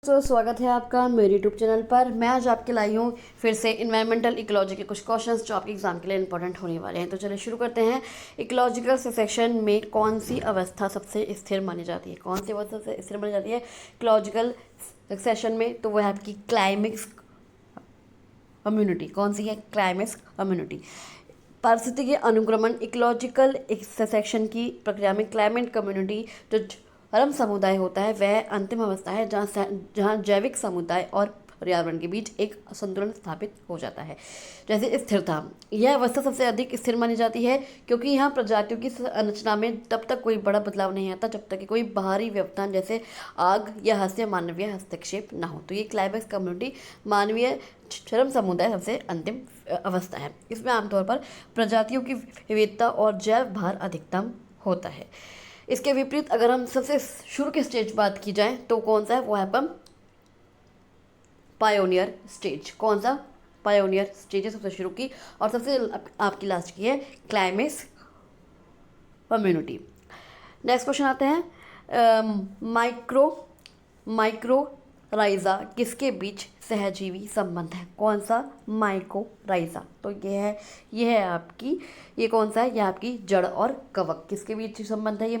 तो स्वागत है आपका मेरे यूट्यूब चैनल पर। मैं आज आपके लाई हूँ फिर से इन्वायरमेंटल इकोलॉजी के कुछ क्वेश्चंस जो आपके एग्जाम के लिए इंपॉर्टेंट होने वाले हैं। तो चलिए शुरू करते हैं। इकोलॉजिकल सेक्शन में कौन सी अवस्था सबसे स्थिर मानी जाती है? कौन सी अवस्था सबसे स्थिर मानी जाती है इकोलॉजिकल सेक्शन में? तो वह है आपकी क्लाइमेक्स कम्युनिटी। कौन सी है? Climax community. पारिस्थितिकी अनुक्रमण इकोलॉजिकल सेक्शन की प्रक्रिया में क्लाइमेट कम्युनिटी जो परम समुदाय होता है वह अंतिम अवस्था है जहाँ जैविक समुदाय और पर्यावरण के बीच एक संतुलन स्थापित हो जाता है। जैसे स्थिरता, यह अवस्था सबसे अधिक स्थिर मानी जाती है क्योंकि यहाँ प्रजातियों की संरचना में तब तक कोई बड़ा बदलाव नहीं आता जब तक कि कोई बाहरी व्यवधान जैसे आग या हास्य मानवीय हस्तक्षेप ना हो। तो ये क्लाइमेक्स कम्युनिटी मानवीय चरम समुदाय सबसे अंतिम अवस्था है। इसमें आमतौर पर प्रजातियों की विविधता और जैव भार अधिकतम होता है। इसके विपरीत अगर हम सबसे शुरू के स्टेज बात की जाए तो कौन सा है? वो है अपन पायोनियर स्टेज। कौन सा? पायोनियर स्टेज है सबसे शुरू की, और सबसे आपकी लास्ट की है क्लाइमेक्स कम्युनिटी। नेक्स्ट क्वेश्चन आते हैं। माइक्रोराइजा किसके बीच सहजीवी संबंध है? कौन सा? माइक्रोराइजा। तो ये है आपकी, ये कौन सा है? ये आपकी जड़ और कवक किसके बीच संबंध है? ये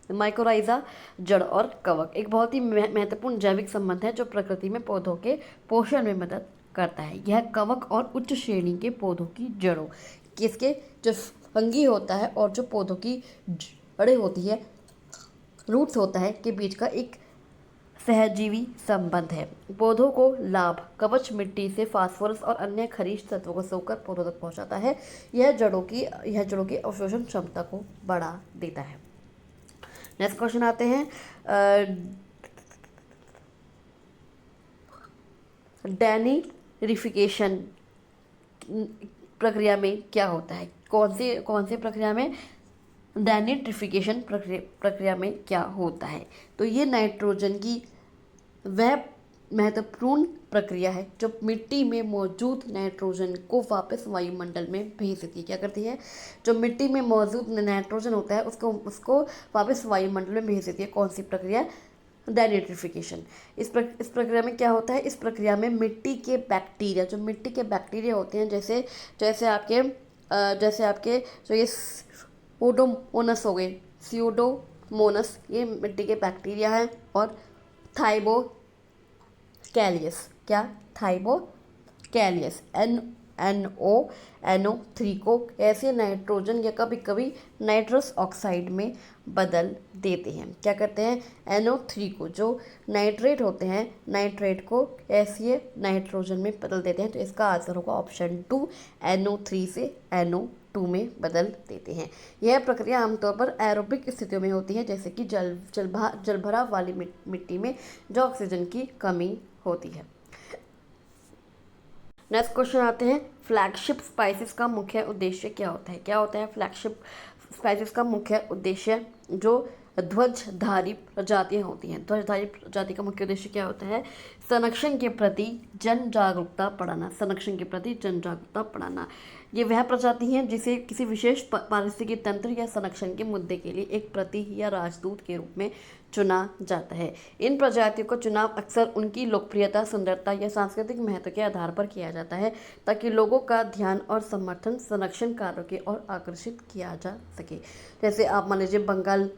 माइक्रोराइजा जड़ और कवक एक बहुत ही महत्वपूर्ण जैविक संबंध है जो प्रकृति में पौधों के पोषण में मदद करता है। यह कवक और उच्च श्रेणी के पौधों की जड़ों किसके, जो फंगी होता है और जो पौधों की जड़ें होती है, रूट्स होता है, के बीच का एक सहजीवी संबंध है। पौधों को लाभ कवच मिट्टी से फास्फोरस और अन्य खनिज तत्वों को सोखकर पौधों तक पहुंचाता है। यह जड़ों की अवशोषण क्षमता को बढ़ा देता है। नेक्स्ट क्वेश्चन आते हैं। डैनिफिकेशन प्रक्रिया में क्या होता है? कौन सी प्रक्रिया में? डैनिट्रिफिकेशन प्रक्रिया में क्या होता है? तो ये नाइट्रोजन की वह महत्वपूर्ण प्रक्रिया है जो मिट्टी में मौजूद नाइट्रोजन को वापस वायुमंडल में भेज देती है। क्या करती है? जो मिट्टी में मौजूद नाइट्रोजन होता है उसको वापस वायुमंडल में भेज देती है। कौन सी प्रक्रिया? डैनिट्रिफिकेशन। इस प्रक्रिया में क्या होता है? इस प्रक्रिया में मिट्टी के बैक्टीरिया होते हैं, जैसे आपके जो ये स्यूडोमोनस हो गए, स्यूडोमोनस ये मिट्टी के बैक्टीरिया हैं, और थाइबोकैलियस NO3 को ऐसे नाइट्रोजन या कभी कभी नाइट्रस ऑक्साइड में बदल देते हैं। क्या करते हैं? NO3 को, जो नाइट्रेट होते हैं, नाइट्रेट को ऐसे नाइट्रोजन में बदल देते हैं। तो इसका आंसर होगा ऑप्शन 2, NO3 से NO2 में बदल देते हैं। यह प्रक्रिया आमतौर पर एरोबिक स्थितियों में होती है, जैसे कि जलभराव वाली मिट्टी में जो ऑक्सीजन की कमी होती है। नेक्स्ट क्वेश्चन आते हैं। फ्लैगशिप स्पाइसेस का मुख्य उद्देश्य क्या होता है? क्या होता है फ्लैगशिप स्पाइसेस का मुख्य उद्देश्य? जो ध्वजधारी प्रजातियाँ होती हैं, ध्वजधारी प्रजाति का मुख्य उद्देश्य क्या होता है? संरक्षण के प्रति जन जागरूकता बढ़ाना। ये वह प्रजाति हैं जिसे किसी विशेष पारिस्थितिकी तंत्र या संरक्षण के मुद्दे के लिए एक प्रति या राजदूत के रूप में चुना जाता है। इन प्रजातियों का चुनाव अक्सर उनकी लोकप्रियता, सुंदरता या सांस्कृतिक महत्व के आधार पर किया जाता है ताकि लोगों का ध्यान और समर्थन संरक्षण कार्यों की ओर आकर्षित किया जा सके। जैसे आप मान लीजिए बंगाल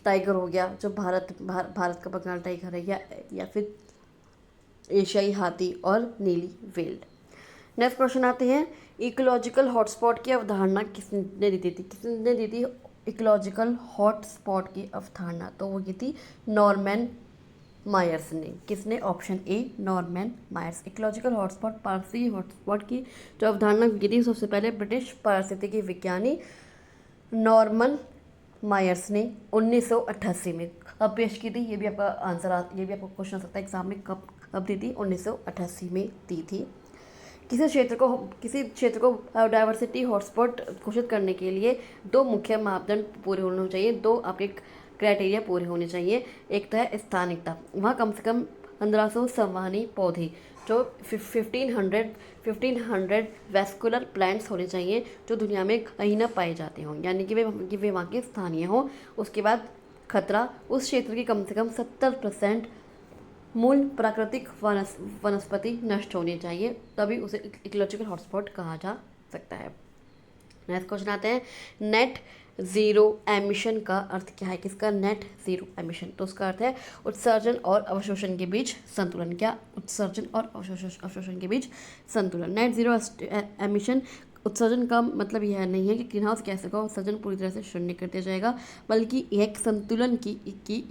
टाइगर हो गया, जो भारत का बंगाल टाइगर है, या फिर एशियाई हाथी और नीली वेल्ड। नेक्स्ट क्वेश्चन आते हैं। इकोलॉजिकल हॉटस्पॉट की अवधारणा किसने दी थी? इकोलॉजिकल हॉटस्पॉट की अवधारणा तो वो की थी नॉर्मन मायर्स ने। किसने? Option A, Norman Myers. Ecological hotspot, पारिस्थितिकी हॉटस्पॉट की जो अवधारणा की थी सबसे पहले ब्रिटिश पारिस्थितिकी विज्ञानी नॉर्मन मायर्स ने 1988 में कब पेश की थी? ये भी आपका क्वेश्चन आ सकता है एग्जाम में, कब दी थी? 1988 में दी थी। किसी क्षेत्र को डाइवर्सिटी हॉटस्पॉट घोषित करने के लिए दो मुख्य मापदंड पूरे होने चाहिए, दो आपके क्राइटेरिया पूरे होने चाहिए। एक तो है स्थानिकता, वहाँ कम से कम 1500 संवहनी पौधे, जो 1500 वैस्कुलर प्लांट्स होने चाहिए जो दुनिया में कहीं ना पाए जाते हों, यानी कि वे वहाँ के स्थानीय हों। उसके बाद खतरा, उस क्षेत्र की कम से कम 70% मूल प्राकृतिक वनस्पति नष्ट होनी चाहिए, तभी उसे इकोलॉजिकल हॉटस्पॉट कहा जा सकता है। नेक्स्ट क्वेश्चन आते हैं, नेट ज़ीरो एमिशन का अर्थ क्या है? किसका नेट ज़ीरो एमिशन? तो उसका अर्थ है उत्सर्जन और अवशोषण के बीच संतुलन। क्या? उत्सर्जन और अवशोषण के बीच संतुलन। नेट ज़ीरो एमिशन, उत्सर्जन का मतलब यह नहीं है कि ग्रीन हाउस गैसों का उत्सर्जन पूरी तरह से शून्य कर दिया जाएगा, बल्कि यह एक संतुलन की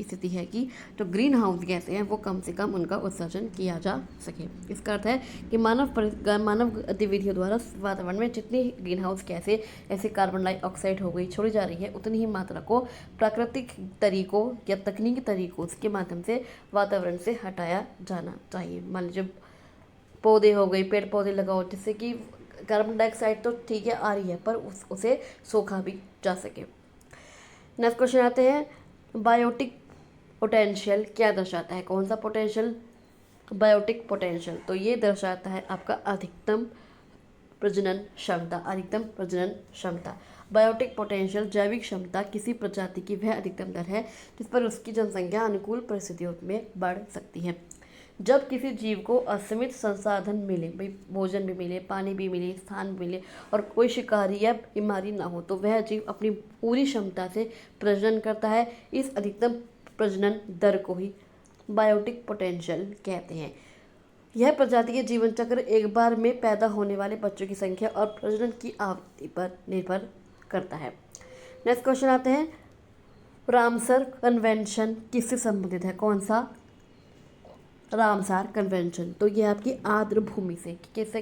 स्थिति है कि जो ग्रीन हाउस गैसें हैं वो कम से कम उनका उत्सर्जन किया जा सके। इसका अर्थ है कि मानव गतिविधियों द्वारा वातावरण में जितनी ग्रीन हाउस गैसें ऐसे कार्बन डाइऑक्साइड हो गई छोड़ी जा रही है, उतनी ही मात्रा को प्राकृतिक तरीकों या तकनीकी तरीकों के माध्यम से वातावरण से हटाया जाना चाहिए। मान लीजिए पौधे हो गए, पेड़ पौधे लगाओ, जिससे कि कार्बन डाइऑक्साइड तो ठीक है आ रही है, पर उसे सोखा भी जा सके। नेक्स्ट क्वेश्चन आते हैं, बायोटिक पोटेंशियल क्या दर्शाता है? कौन सा पोटेंशियल? Biotic potential. तो ये दर्शाता है आपका अधिकतम प्रजनन क्षमता। अधिकतम प्रजनन क्षमता, बायोटिक पोटेंशियल जैविक क्षमता किसी प्रजाति की वह अधिकतम दर है जिस पर उसकी जनसंख्या अनुकूल परिस्थितियों में बढ़ सकती है। जब किसी जीव को असीमित संसाधन मिले, भाई भोजन भी मिले, पानी भी मिले, स्थान भी मिले और कोई शिकारी या बीमारी ना हो, तो वह जीव अपनी पूरी क्षमता से प्रजनन करता है। इस अधिकतम प्रजनन दर को ही बायोटिक पोटेंशियल कहते हैं। यह प्रजाति के जीवन चक्र, एक बार में पैदा होने वाले बच्चों की संख्या और प्रजनन की आवृत्ति पर निर्भर करता है। नेक्स्ट क्वेश्चन आते हैं, रामसर कन्वेंशन किससे संबंधित है? कौन सा? Ramsar convention. तो ये आपकी आर्द्र भूमि से किससे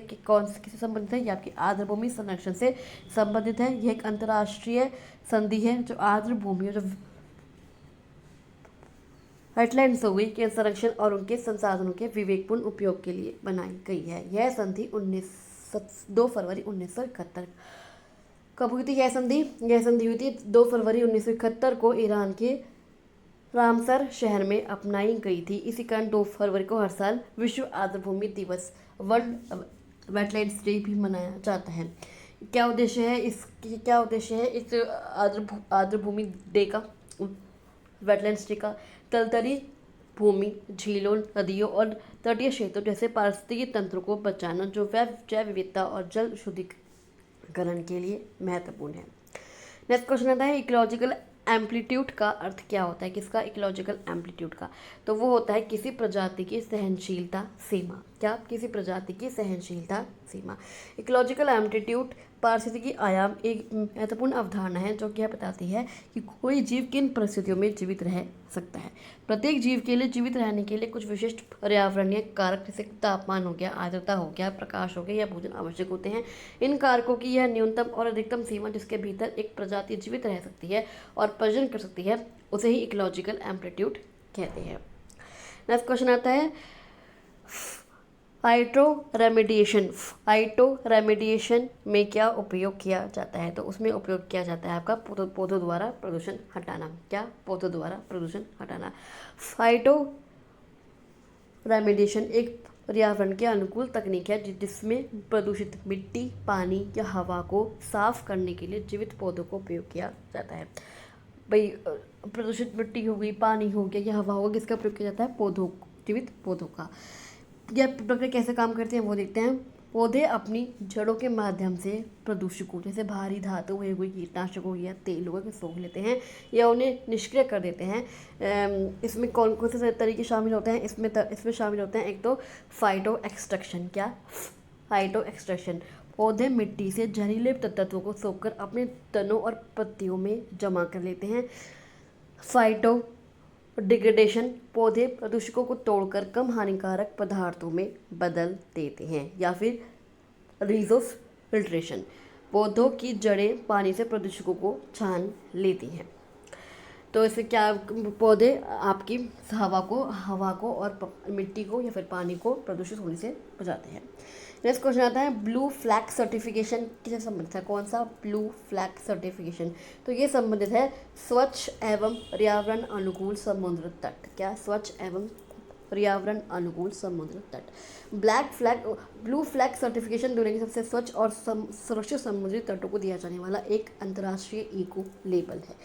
संबंधित है? ये आपकी आर्द्र भूमि संरक्षण से संबंधित है। यह एक अंतर्राष्ट्रीय संधि है जो आर्द्र भूमि, जो वेटलैंड्स हो गई, के संरक्षण और उनके संसाधनों के विवेकपूर्ण उपयोग के लिए बनाई गई है। यह संधि 2 फरवरी 1971 कब हुई थी? यह संधि हुई थी 2 फरवरी 1971 को ईरान के रामसर शहर में अपनाई गई थी। इसी कारण 2 फरवरी को हर साल विश्व आर्द्रभूमि दिवस, वर्ल्ड वेटलैंड्स डे भी मनाया जाता है। क्या उद्देश्य है इस आर्द्रभूमि डे का, वेटलैंड्स डे का? तलतली भूमि, झीलों, नदियों और तटीय क्षेत्रों जैसे पारिस्थितिकी तंत्र को बचाना, जो जैव विविधता और जल शुद्धिकरण के लिए महत्वपूर्ण है। नेक्स्ट क्वेश्चन आता है, इकोलॉजिकल एम्पलीट्यूड का अर्थ क्या होता है? किसका? इकोलॉजिकल एम्पलीट्यूड का। तो वो होता है किसी प्रजाति की सहनशीलता सीमा। क्या? किसी प्रजाति की सहनशीलता सीमा। इकोलॉजिकल एम्पलीट्यूड पारिस्थितिकी आयाम एक महत्वपूर्ण अवधारणा है जो क्या बताती है कि कोई जीव किन परिस्थितियों में जीवित रह सकता है। प्रत्येक जीव के लिए जीवित रहने के लिए कुछ विशिष्ट पर्यावरणीय कारक जैसे तापमान हो गया, आर्द्रता हो गया, प्रकाश हो गया या भोजन आवश्यक होते हैं। इन कारकों की यह न्यूनतम और अधिकतम सीमा जिसके भीतर एक प्रजाति जीवित रह सकती है और प्रजनन कर सकती है, उसे ही इकोलॉजिकल एम्पलीट्यूड कहते हैं। नेक्स्ट क्वेश्चन आता है, फाइटो रेमेडिएशन में क्या उपयोग किया जाता है? तो उसमें उपयोग किया जाता है आपका पौधों द्वारा प्रदूषण हटाना। क्या? पौधों द्वारा प्रदूषण हटाना। फाइटो रेमेडिएशन एक पर्यावरण के अनुकूल तकनीक है जिसमें प्रदूषित मिट्टी, पानी या हवा को साफ करने के लिए जीवित पौधों को उपयोग किया जाता है। भाई प्रदूषित मिट्टी हो गई, पानी हो गया या हवा हो गया, किसका उपयोग किया जाता है? जीवित पौधों का। यह प्रक्रिया कैसे काम करती है वो देखते हैं। पौधे अपनी जड़ों के माध्यम से प्रदूषकों जैसे भारी धातु हो गई, कीटनाशक हो गया, तेल हो गया, सोख लेते हैं या उन्हें निष्क्रिय कर देते हैं। इसमें कौन कौन से तरीके शामिल होते हैं? इसमें शामिल होते हैं, एक तो फाइटो एक्सट्रैक्शन। क्या? Phyto extraction. पौधे मिट्टी से जहरीले तत्वों को सोखकर अपने तनों और पत्तियों में जमा कर लेते हैं। फाइटो डिग्रेडेशन, पौधे प्रदूषकों को तोड़कर कम हानिकारक पदार्थों में बदल देते हैं। या फिर रिजोफिल्ट्रेशन, पौधों की जड़ें पानी से प्रदूषकों को छान लेती हैं। तो इससे क्या, पौधे आपकी हवा को और मिट्टी को या फिर पानी को प्रदूषित होने से बचाते हैं। नेक्स्ट क्वेश्चन आता है, ब्लू फ्लैग सर्टिफिकेशन किससे संबंधित है? कौन सा? Blue flag certification. तो ये संबंधित है स्वच्छ एवं पर्यावरण अनुकूल समुद्र तट। क्या? स्वच्छ एवं पर्यावरण अनुकूल समुद्र तट। ब्लू फ्लैग सर्टिफिकेशन दुनिया के सबसे स्वच्छ और सुरक्षित समुद्री तटों को दिया जाने वाला एक अंतर्राष्ट्रीय इको लेबल है।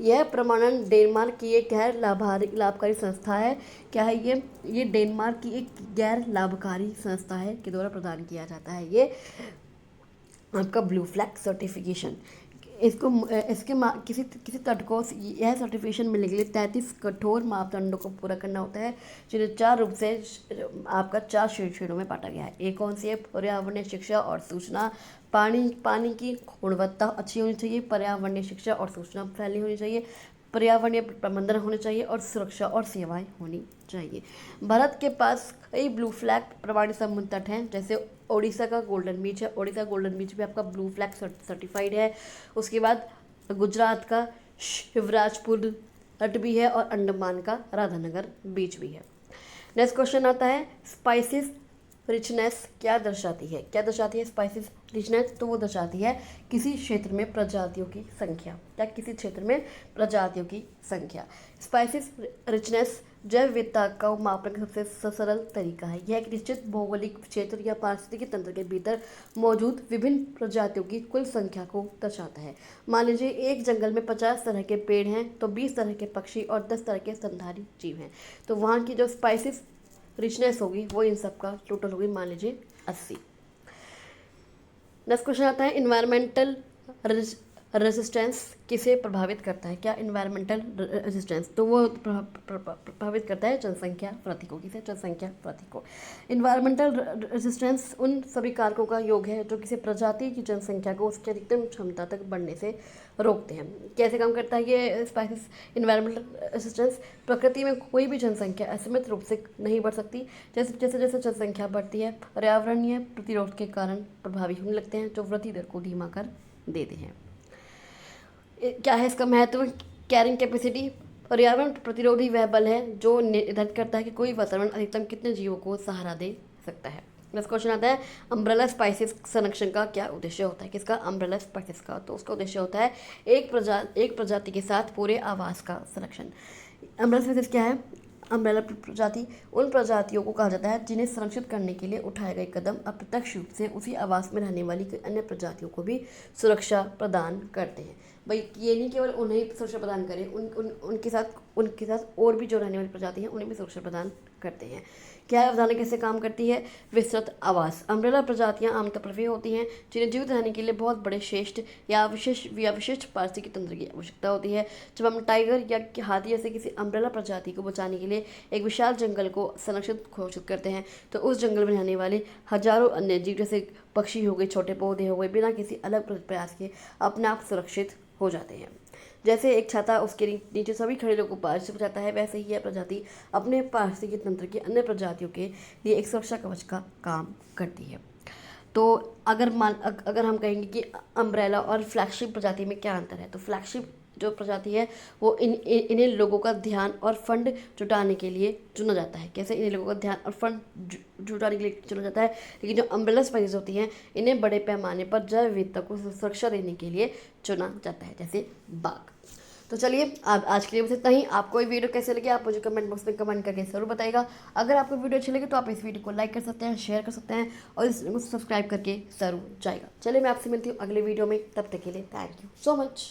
यह प्रमाणन डेनमार्क की एक गैर लाभकारी संस्था है। क्या है ये डेनमार्क की एक गैर लाभकारी संस्था है के द्वारा प्रदान किया जाता है ये आपका ब्लू फ्लैग सर्टिफिकेशन। किसी किसी तट को यह सर्टिफिकेशन मिलने के लिए 33 कठोर मापदंडों को पूरा करना होता है, जिन्हें 4 रूप से आपका 4 श्रेणियों में बांटा गया है। एक कौन सी है? पर्यावरणीय शिक्षा और सूचना, पानी की गुणवत्ता अच्छी होनी चाहिए, पर्यावरणीय शिक्षा और सूचना फैली होनी चाहिए, पर्यावरणीय प्रबंधन होने चाहिए और सुरक्षा और सेवाएं होनी चाहिए। भारत के पास कई ब्लू फ्लैग प्रमाणित समुद्र तट हैं, जैसे ओडिशा का गोल्डन बीच है। ओडिशा गोल्डन बीच भी आपका ब्लू फ्लैग सर्टिफाइड है। उसके बाद गुजरात का शिवराजपुर तट भी है और अंडमान का राधानगर बीच भी है। नेक्स्ट क्वेश्चन आता है, स्पाइसेस रिचनेस क्या दर्शाती है? क्या दर्शाती है स्पाइसेस रिचनेस? तो वो दर्शाती है किसी क्षेत्र में प्रजातियों की संख्या। क्या? किसी क्षेत्र में प्रजातियों की संख्या। स्पाइसेस रिचनेस जैव विविधता का मापन का सबसे सरल तरीका है। यह एक निश्चित भौगोलिक क्षेत्र या पारिस्थितिकी तंत्र के भीतर मौजूद विभिन्न प्रजातियों की कुल संख्या को दर्शाता है। मान लीजिए एक जंगल में 50 तरह के पेड़ हैं, तो 20 तरह के पक्षी और 10 तरह के स्तनधारी जीव हैं, तो वहाँ की जो स्पाइसेस रिचनेस होगी वो इन सब का टोटल होगी मान लीजिए 80। नेक्स्ट क्वेश्चन आता है, इन्वायरमेंटल रेजिस्टेंस किसे प्रभावित करता है? क्या? इन्वायरमेंटल रेजिस्टेंस, तो वो प्रभावित करता है जनसंख्या वृद्धि को। किसे? जनसंख्या वृद्धि को। इन्वायरमेंटल रेजिस्टेंस उन सभी कारकों का योग है जो किसी प्रजाति की जनसंख्या को उसके अधिकतम क्षमता तक बढ़ने से रोकते हैं। कैसे काम करता है ये स्पाइसेस इन्वायरमेंटल रेजिस्टेंस? प्रकृति में कोई भी जनसंख्या असीमित रूप से नहीं बढ़ सकती। जैसे जैसे जनसंख्या बढ़ती है, पर्यावरणीय प्रतिरोध के कारण प्रभावी होने लगते हैं, जो वृद्धि दर को धीमा कर देते हैं। क्या है इसका महत्व? कैरिंग कैपेसिटी, पर्यावरण प्रतिरोधी वह बल है जो निर्धारित करता है कि कोई वातावरण अधिकतम कितने जीवों को सहारा दे सकता है। नेक्स्ट क्वेश्चन आता है, अम्ब्रेला स्पाइसेस संरक्षण का क्या उद्देश्य होता है? किसका? अम्ब्रेला स्पाइसेस का। तो उसका उद्देश्य होता है एक प्रजाति के साथ पूरे आवास का संरक्षण। अम्ब्रेला स्पाइसेस क्या है? अम्ब्रेला प्रजाति उन प्रजातियों को कहा जाता है जिन्हें संरक्षित करने के लिए उठाए गए कदम अप्रत्यक्ष रूप से उसी आवास में रहने वाली अन्य प्रजातियों को भी सुरक्षा प्रदान करते हैं। भाई ये नहीं केवल उन्हें सुरक्षा प्रदान करें, उनके साथ और भी जो रहने वाली प्रजाति हैं उन्हें भी सुरक्षा प्रदान करते हैं। क्या अवधारणा कैसे काम करती है? विस्तृत आवास। अम्ब्रेला प्रजातियां आमतौर पर वे होती हैं जिन्हें जीवित रहने के लिए बहुत बड़े श्रेष्ठ या विशिष्ट पारिस्थितिकी तंत्र की आवश्यकता होती है। जब हम टाइगर या हाथी जैसे किसी अम्ब्रेला प्रजाति को बचाने के लिए एक विशाल जंगल को संरक्षित घोषित करते हैं, तो उस जंगल में रहने वाले हजारों अन्य जीव जैसे पक्षी हो गए, छोटे पौधे हो गए, बिना किसी अलग प्रयास के अपने आप सुरक्षित हो जाते हैं। जैसे एक छाता उसके नीचे सभी खड़े लोगों को बारिश से बचाता है, वैसे ही यह प्रजाति अपने पारिस्थितिकी तंत्र की अन्य प्रजातियों के लिए एक सुरक्षा कवच का काम करती है। तो अगर हम कहेंगे कि अम्ब्रेला और फ्लैगशिप प्रजाति में क्या अंतर है, तो फ्लैगशिप जो प्रजाति है वो इन्हें लोगों का ध्यान और फंड जुटाने के लिए चुना जाता है। कैसे? इन्हें लोगों का ध्यान और फंड जुटाने के लिए चुना जाता है। लेकिन जो अम्ब्रेला स्पाइसेस होती हैं इन्हें बड़े पैमाने पर जैव विविधता को सुरक्षा देने के लिए चुना जाता है, जैसे बाघ। तो चलिए आप आज के लिए बस इतना ही। आपको ये वीडियो कैसे लगे आप मुझे कमेंट बॉक्स में कमेंट करके जरूर बताइएगा। अगर आपको वीडियो अच्छी लगे तो आप इस वीडियो को लाइक कर सकते हैं, शेयर कर सकते हैं और इस वीडियो को सब्सक्राइब करके जरूर जाएगा। चलिए मैं आपसे मिलती हूँ अगले वीडियो में, तब तक के लिए थैंक यू सो मच।